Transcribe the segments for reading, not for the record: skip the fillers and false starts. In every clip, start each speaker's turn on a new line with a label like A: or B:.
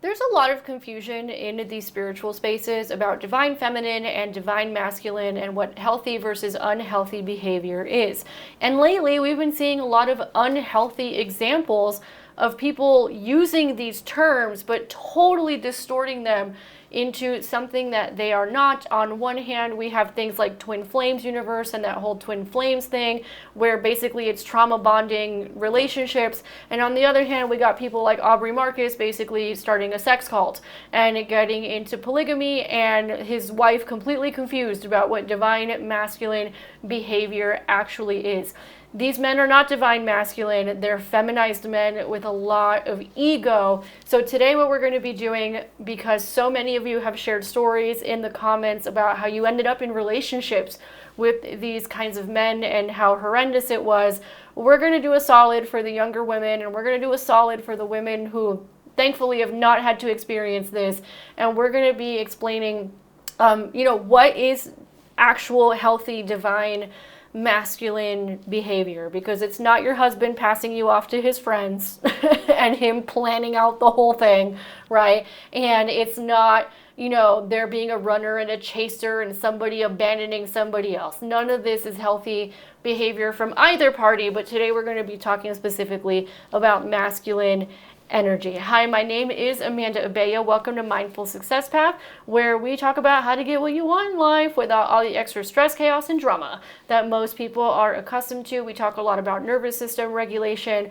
A: There's a lot of confusion in these spiritual spaces about divine feminine and divine masculine and what healthy versus unhealthy behavior is. And lately, we've been seeing a lot of unhealthy examples of people using these terms but totally distorting them into something that they are not. On one hand, we have things like twin flames universe and that whole twin flames thing where basically it's trauma bonding relationships, and on the other hand, we got people like Aubrey Marcus basically starting a sex cult and getting into polygamy, and his wife completely confused about what divine masculine behavior actually is. These men are not divine masculine. They're feminized men with a lot of ego. So today what we're going to be doing, because so many of you have shared stories in the comments about how you ended up in relationships with these kinds of men and how horrendous it was, we're going to do a solid for the younger women, and we're going to do a solid for the women who thankfully have not had to experience this. And we're going to be explaining, what is actual healthy divine masculine behavior, because it's not your husband passing you off to his friends and him planning out the whole thing, right? And it's not, there being a runner and a chaser and somebody abandoning somebody else. None of this is healthy behavior from either party, but today we're going to be talking specifically about masculine energy. Hi, my name is Amanda Abaya. Welcome to Mindful Success Path, where we talk about how to get what you want in life without all the extra stress, chaos, and drama that most people are accustomed to. We talk a lot about nervous system regulation.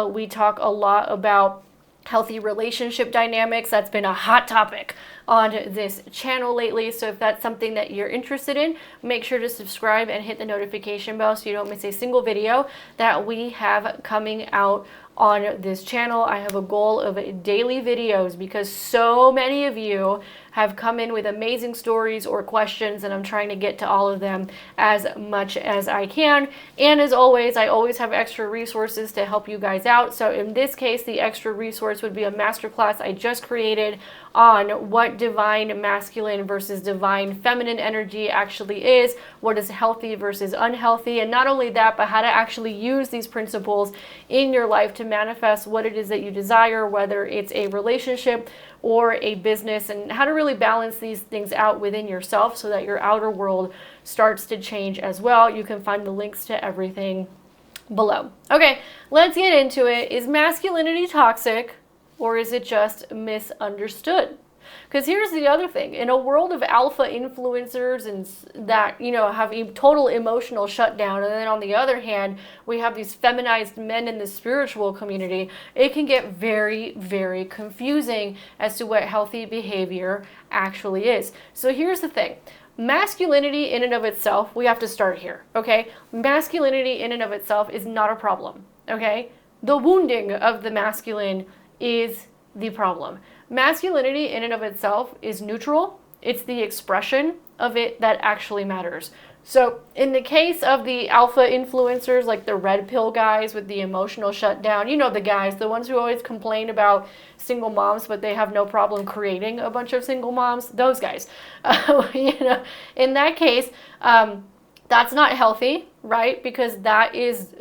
A: We talk a lot about healthy relationship dynamics. That's been a hot topic on this channel lately. So if that's something that you're interested in, make sure to subscribe and hit the notification bell so you don't miss a single video that we have coming out on this channel. I have a goal of daily videos because so many of you have come in with amazing stories or questions, and I'm trying to get to all of them as much as I can. And as always, I always have extra resources to help you guys out. So in this case, the extra resource would be a masterclass I just created on what divine masculine versus divine feminine energy actually is, what is healthy versus unhealthy, and not only that, but how to actually use these principles in your life to manifest what it is that you desire, whether it's a relationship or a business, and how to really balance these things out within yourself so that your outer world starts to change as well. You can find the links to everything below. Okay, let's get into it. Is masculinity toxic, or is it just misunderstood? Because here's the other thing. In a world of alpha influencers and that, have a total emotional shutdown, and then on the other hand, we have these feminized men in the spiritual community, it can get very, very confusing as to what healthy behavior actually is. So here's the thing. Masculinity in and of itself, we have to start here, okay? Masculinity in and of itself is not a problem, okay? The wounding of the masculine is the problem. Masculinity in and of itself is neutral. It's the expression of it that actually matters. So in the case of the alpha influencers, like the red pill guys with the emotional shutdown, the guys, the ones who always complain about single moms, but they have no problem creating a bunch of single moms, those guys, in that case, that's not healthy, right? Because that is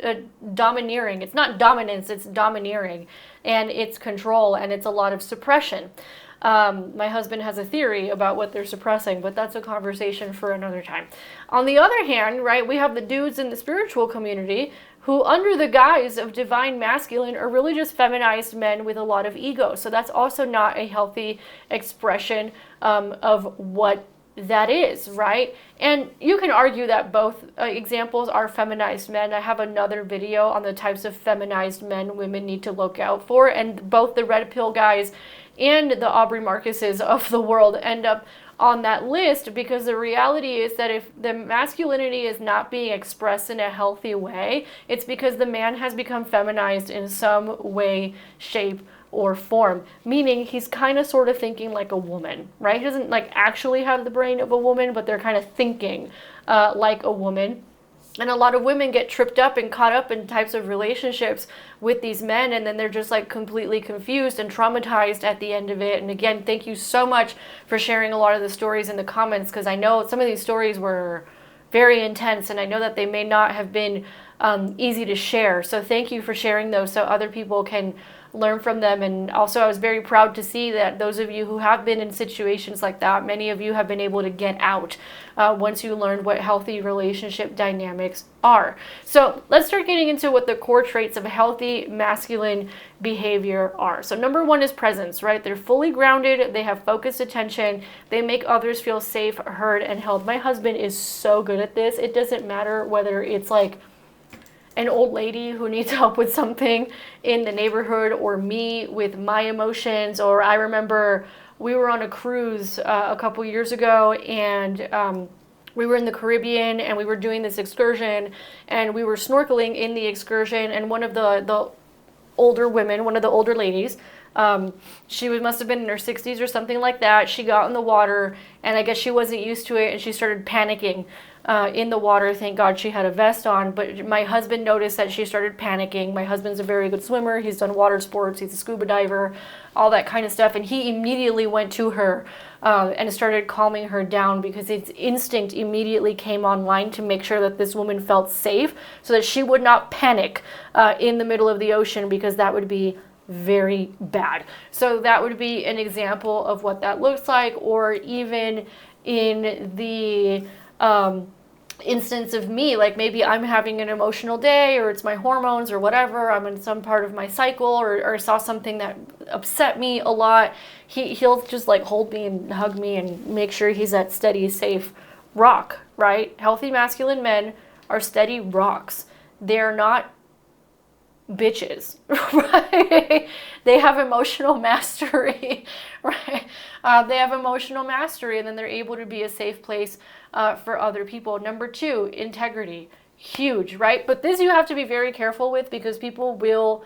A: domineering. It's not dominance, it's domineering. And it's control, and it's a lot of suppression. My husband has a theory about what they're suppressing, but that's a conversation for another time. On the other hand, right, we have the dudes in the spiritual community who, under the guise of divine masculine, are really just feminized men with a lot of ego. So that's also not a healthy expression of what that is, right? And you can argue that both examples are feminized men. I have another video on the types of feminized men women need to look out for, and both the red pill guys and the Aubrey Marcuses of the world end up on that list, because the reality is that if the masculinity is not being expressed in a healthy way, it's because the man has become feminized in some way, shape, or form, meaning he's kind of sort of thinking like a woman, right? He doesn't actually have the brain of a woman, but they're kind of thinking like a woman. And a lot of women get tripped up and caught up in types of relationships with these men, and then they're just completely confused and traumatized at the end of it. And again, thank you so much for sharing a lot of the stories in the comments, because I know some of these stories were very intense, and I know that they may not have been easy to share. So thank you for sharing those so other people can learn from them. And also I was very proud to see that those of you who have been in situations like that, many of you have been able to get out once you learned what healthy relationship dynamics are. So let's start getting into what the core traits of healthy masculine behavior are. So number one is presence, right? They're fully grounded, they have focused attention, they make others feel safe, heard, and held. My husband is so good at this. It doesn't matter whether it's like an old lady who needs help with something in the neighborhood, or me with my emotions. Or I remember we were on a cruise a couple years ago, and we were in the Caribbean, and we were doing this excursion, and we were snorkeling in the excursion, and one of the older women, one of the older ladies, she must have been in her 60s or something like that. She got in the water, and I guess she wasn't used to it, and she started panicking in the water. Thank God she had a vest on, but my husband noticed that she started panicking. My husband's a very good swimmer. He's done water sports. He's a scuba diver, all that kind of stuff, and he immediately went to her and started calming her down, because its instinct immediately came online to make sure that this woman felt safe so that she would not panic in the middle of the ocean, because that would be very bad. So that would be an example of what that looks like. Or even in the instance of me, like maybe I'm having an emotional day, or it's my hormones or whatever, I'm in some part of my cycle, or saw something that upset me a lot, he'll just like hold me and hug me and make sure he's that steady, safe rock, right? Healthy masculine men are steady rocks. They're not bitches, right? They have emotional mastery, right? They have emotional mastery, and then they're able to be a safe place for other people. Number two, integrity. Huge, right? But this you have to be very careful with, because people will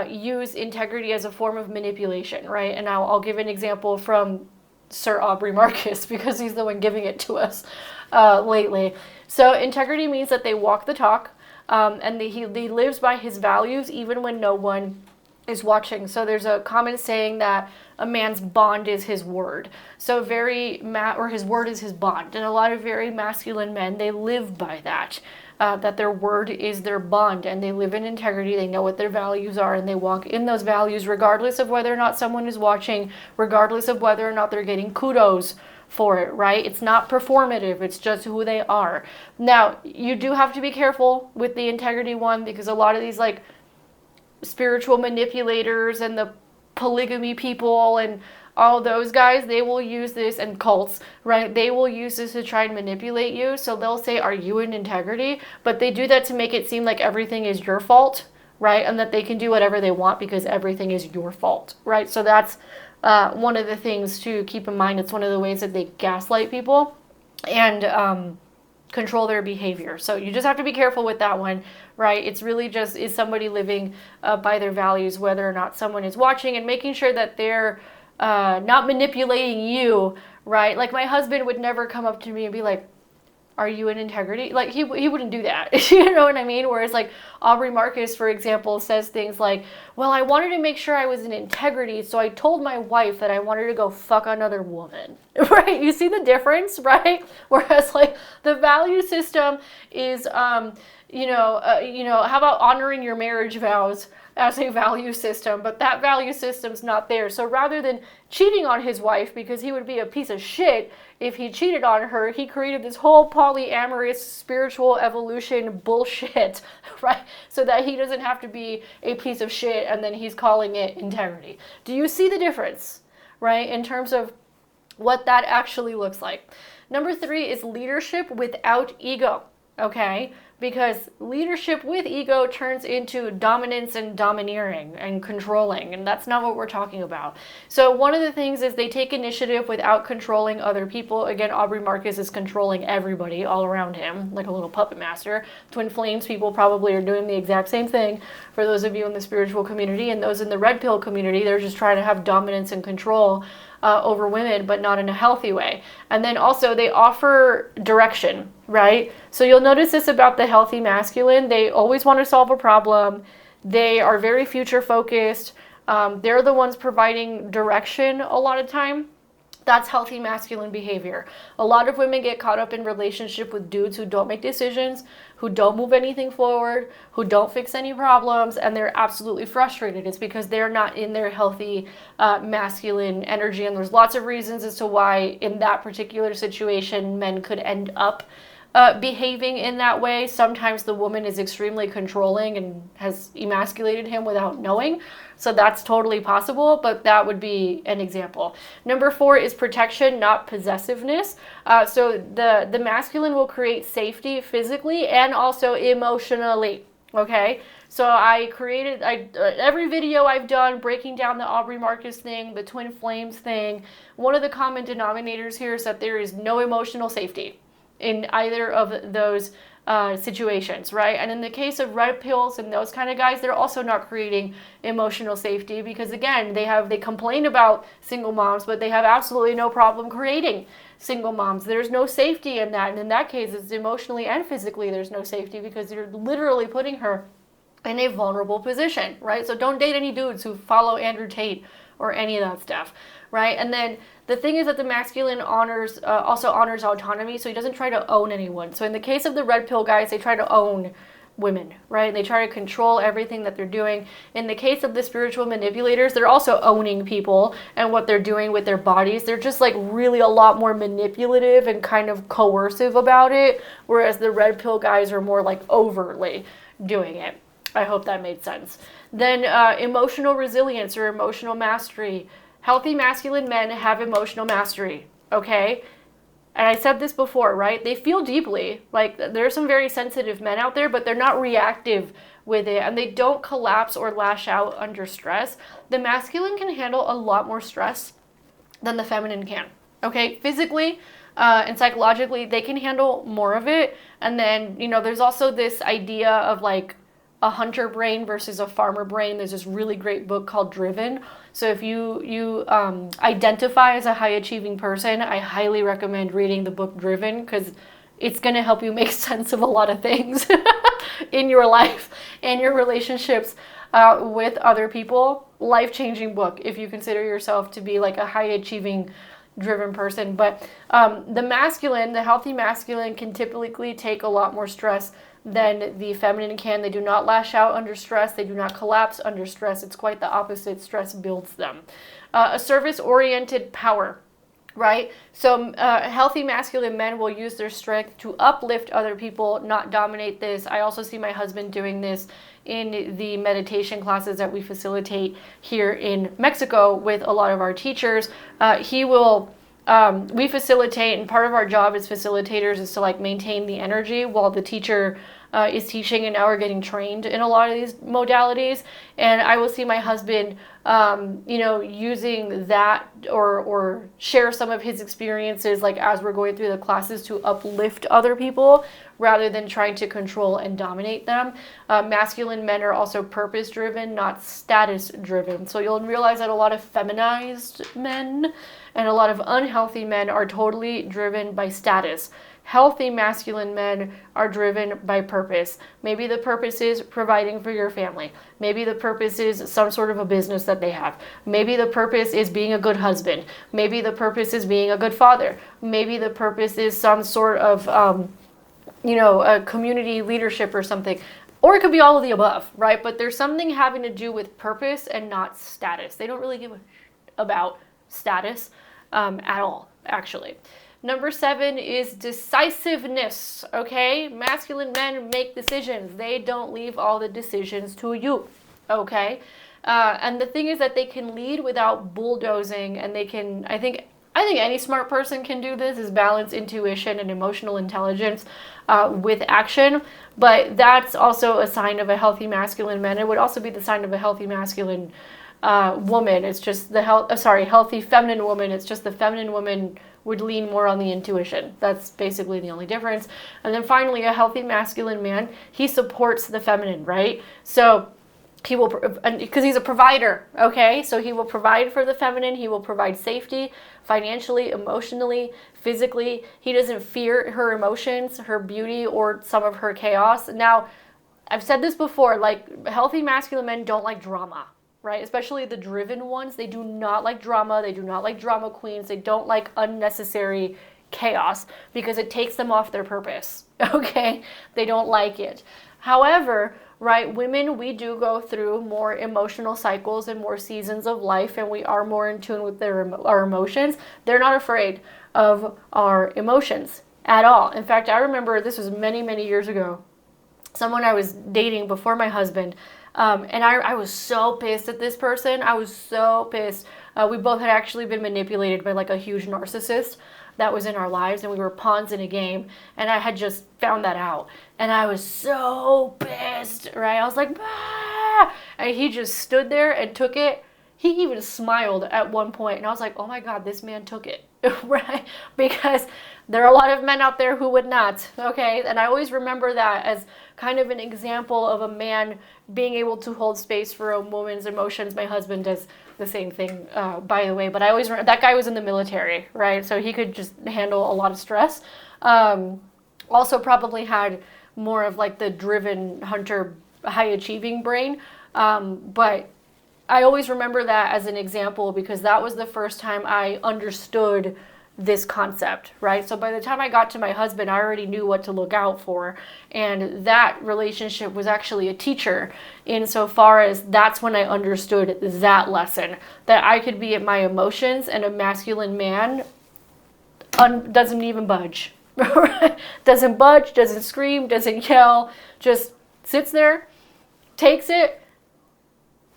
A: use integrity as a form of manipulation, right? And now I'll give an example from Sir Aubrey Marcus, because he's the one giving it to us lately. So integrity means that they walk the talk, and he lives by his values even when no one is watching. So there's a common saying that a man's bond is his word. So or his word is his bond. And a lot of very masculine men, they live by that. That their word is their bond, and they live in integrity. They know what their values are, and they walk in those values regardless of whether or not someone is watching, regardless of whether or not they're getting kudos for it, right? It's not performative. It's just who they are. Now, you do have to be careful with the integrity one, because a lot of these like spiritual manipulators and the polygamy people and all those guys, they will use this, and cults, right? They will use this to try and manipulate you. So they'll say, are you in integrity? But they do that to make it seem like everything is your fault, right? And that they can do whatever they want because everything is your fault, right? So that's one of the things to keep in mind. It's one of the ways that they gaslight people and control their behavior. So you just have to be careful with that one, right? It's really just, is somebody living by their values, whether or not someone is watching, and making sure that they're not manipulating you, right? Like my husband would never come up to me and be like, are you in integrity? Like he wouldn't do that. You know what I mean? Whereas like Aubrey Marcus, for example, says things like, well, I wanted to make sure I was in integrity, so I told my wife that I wanted to go fuck another woman. Right? You see the difference, right? Whereas like the value system is, how about honoring your marriage vows as a value system, but that value system's not there. So rather than cheating on his wife, because he would be a piece of shit if he cheated on her, he created this whole polyamorous spiritual evolution bullshit, right? So that he doesn't have to be a piece of shit, and then he's calling it integrity. Do you see the difference, right? In terms of what that actually looks like. Number 3 is leadership without ego, okay? Because leadership with ego turns into dominance and domineering and controlling, and that's not what we're talking about. So one of the things is they take initiative without controlling other people. Again, Aubrey Marcus is controlling everybody all around him, like a little puppet master. Twin Flames people probably are doing the exact same thing. For those of you in the spiritual community, and those in the red pill community, they're just trying to have dominance and control over women, but not in a healthy way. And then also they offer direction, right? So you'll notice this about the healthy masculine. They always want to solve a problem. They are very future focused. They're the ones providing direction a lot of time. That's healthy masculine behavior. A lot of women get caught up in relationship with dudes who don't make decisions, who don't move anything forward, who don't fix any problems, and they're absolutely frustrated. It's because they're not in their healthy masculine energy, and there's lots of reasons as to why in that particular situation men could end up behaving in that way. Sometimes the woman is extremely controlling and has emasculated him without knowing. So that's totally possible, but that would be an example. Number 4 is protection, not possessiveness. So the masculine will create safety physically and also emotionally. Okay, so every video I've done breaking down the Aubrey Marcus thing, the twin flames thing. One of the common denominators here is that there is no emotional safety in either of those situations, right? And in the case of red pills and those kind of guys, they're also not creating emotional safety because, again, they complain about single moms, but they have absolutely no problem creating single moms. There's no safety in that, and in that case, it's emotionally and physically there's no safety because you're literally putting her in a vulnerable position, right? So don't date any dudes who follow Andrew Tate or any of that stuff, right? And then the thing is that the masculine also honors autonomy, so he doesn't try to own anyone. So in the case of the red pill guys, they try to own women, right? They try to control everything that they're doing. In the case of the spiritual manipulators, they're also owning people and what they're doing with their bodies. They're just like really a lot more manipulative and kind of coercive about it, whereas the red pill guys are more like overtly doing it. I hope that made sense. Then emotional resilience or emotional mastery. Healthy masculine men have emotional mastery, okay? And I said this before, right? They feel deeply. Like, there are some very sensitive men out there, but they're not reactive with it, and they don't collapse or lash out under stress. The masculine can handle a lot more stress than the feminine can, okay? Physically and psychologically, they can handle more of it. And then, there's also this idea of like a hunter brain versus a farmer brain. There's this really great book called Driven. So if you identify as a high achieving person, I highly recommend reading the book Driven because it's going to help you make sense of a lot of things in your life and your relationships with other people. Life-changing book if you consider yourself to be like a high achieving driven person. But the healthy masculine can typically take a lot more stress than the feminine can. They do not lash out under stress. They do not collapse under stress. It's quite the opposite. Stress builds them. A service-oriented power, right? So healthy masculine men will use their strength to uplift other people, not dominate this. I also see my husband doing this in the meditation classes that we facilitate here in Mexico with a lot of our teachers. We facilitate, and part of our job as facilitators is to like maintain the energy while the teacher is teaching, and now we're getting trained in a lot of these modalities. And I will see my husband, using that or share some of his experiences, like as we're going through the classes, to uplift other people rather than trying to control and dominate them. Masculine men are also purpose-driven, not status-driven. So you'll realize that a lot of feminized men and a lot of unhealthy men are totally driven by status. Healthy masculine men are driven by purpose. Maybe the purpose is providing for your family. Maybe the purpose is some sort of a business that they have. Maybe the purpose is being a good husband. Maybe the purpose is being a good father. Maybe the purpose is some sort of, a community leadership or something. Or it could be all of the above, right? But there's something having to do with purpose and not status. They don't really give a about status at all, actually. Number 7 is decisiveness, okay? Masculine men make decisions. They don't leave all the decisions to you, okay? And the thing is that they can lead without bulldozing, and they can, I think any smart person can do this, is balance intuition and emotional intelligence with action. But that's also a sign of a healthy masculine man. It would also be the sign of a healthy masculine woman. It's just healthy feminine woman. It's just the feminine woman would lean more on the intuition. That's basically the only difference. And then finally, a healthy masculine man, he supports the feminine, right? So he will, because he's a provider, okay? So he will provide for the feminine. He will provide safety, financially, emotionally, physically. He doesn't fear her emotions, her beauty, or some of her chaos. Now, I've said this before, like, healthy masculine men don't like drama, right? Especially the driven ones. They do not like drama. They do not like drama queens. They don't like unnecessary chaos because it takes them off their purpose. Okay? They don't like it. However, right, women, we do go through more emotional cycles and more seasons of life, and we are more in tune with our emotions. They're not afraid of our emotions at all. In fact, I remember this was many, many years ago, someone I was dating before my husband, and I was so pissed at this person. I was so pissed. We both had actually been manipulated by like a huge narcissist that was in our lives, and we were pawns in a game, and I had just found that out, and I was so pissed, right? I was like, bah! And he just stood there and took it. He even smiled at one point, and I was like, oh my God, this man took it, right? Because there are a lot of men out there who would not, okay? And I always remember that as kind of an example of a man being able to hold space for a woman's emotions. My husband does the same thing, by the way, but I always remember that guy was in the military, right? So he could just handle a lot of stress. Also probably had more of like the driven hunter, high achieving brain. But I always remember that as an example because that was the first time I understood this concept, right? So by the time I got to my husband, I already knew what to look out for. And that relationship was actually a teacher insofar as that's when I understood that lesson, that I could be at my emotions and a masculine man doesn't even budge. Doesn't budge, doesn't scream, doesn't yell, just sits there, takes it,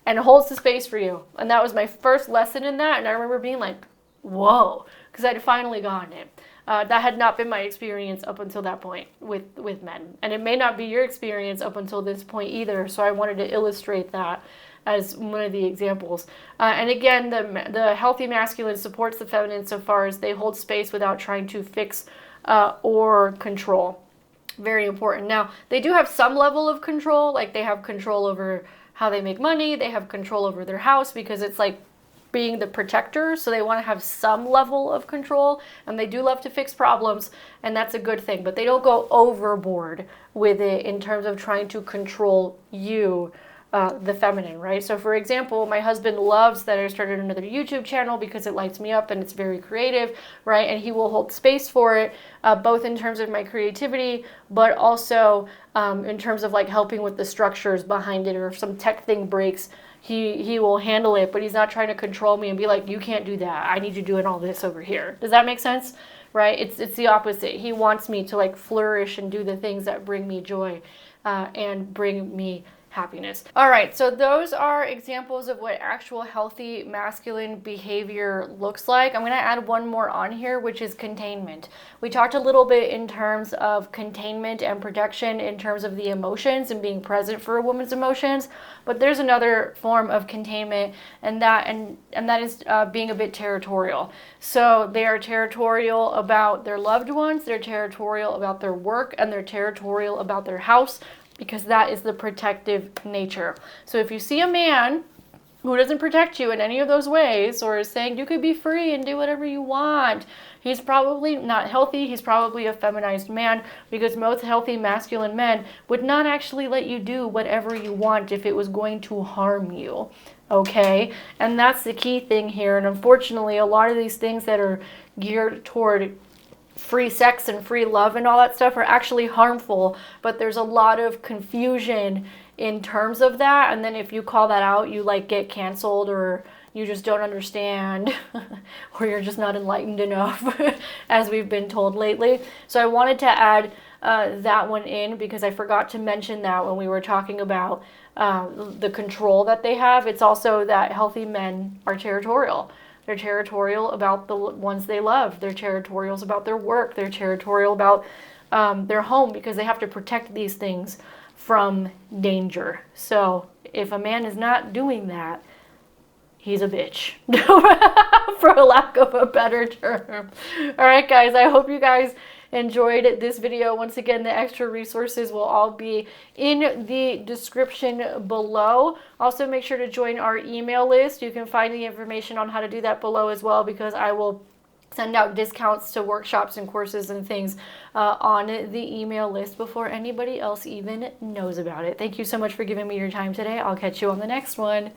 A: and holds the space for you. And that was my first lesson in that. And I remember being like, whoa, because I'd finally gotten it. That had not been my experience up until that point with men. And it may not be your experience up until this point either. So I wanted to illustrate that as one of the examples. And again, the healthy masculine supports the feminine so far as they hold space without trying to fix or control. Very important. Now, they do have some level of control, like they have control over how they make money, they have control over their house because it's like being the protector, so they want to have some level of control, and they do love to fix problems, and that's a good thing, but they don't go overboard with it in terms of trying to control you, the feminine, right? So for example, my husband loves that I started another YouTube channel because it lights me up and it's very creative, right? And he will hold space for it, both in terms of my creativity, but also in terms of like helping with the structures behind it, or if some tech thing breaks, he will handle it, but he's not trying to control me and be like, you can't do that, I need you doing all this over here. Does that make sense? Right? It's the opposite. He wants me to like flourish and do the things that bring me joy and bring me happiness. All right, so those are examples of what actual healthy masculine behavior looks like. I'm going to add one more on here, which is containment. We talked a little bit in terms of containment and protection in terms of the emotions and being present for a woman's emotions, but there's another form of containment, and that is being a bit territorial. So they are territorial about their loved ones, they're territorial about their work, and they're territorial about their house, because that is the protective nature. So if you see a man who doesn't protect you in any of those ways, or is saying you could be free and do whatever you want, he's probably not healthy. He's probably a feminized man, because most healthy masculine men would not actually let you do whatever you want if it was going to harm you. Okay? And that's the key thing here. And unfortunately, a lot of these things that are geared toward free sex and free love and all that stuff are actually harmful, but there's a lot of confusion in terms of that, and then if you call that out, you like get canceled, or you just don't understand, or you're just not enlightened enough, as we've been told lately. So I wanted to add that one in because I forgot to mention that when we were talking about the control that they have. It's also that healthy men are territorial. They're territorial about the ones they love. They're territorial about their work. They're territorial about their home, because they have to protect these things from danger. So if a man is not doing that, he's a bitch, for a lack of a better term. All right, guys, I hope you guys enjoyed this video. Once again, the extra resources will all be in the description below. Also, make sure to join our email list. You can find the information on how to do that below as well, because I will send out discounts to workshops and courses and things on the email list before anybody else even knows about it. Thank you so much for giving me your time today. I'll catch you on the next one.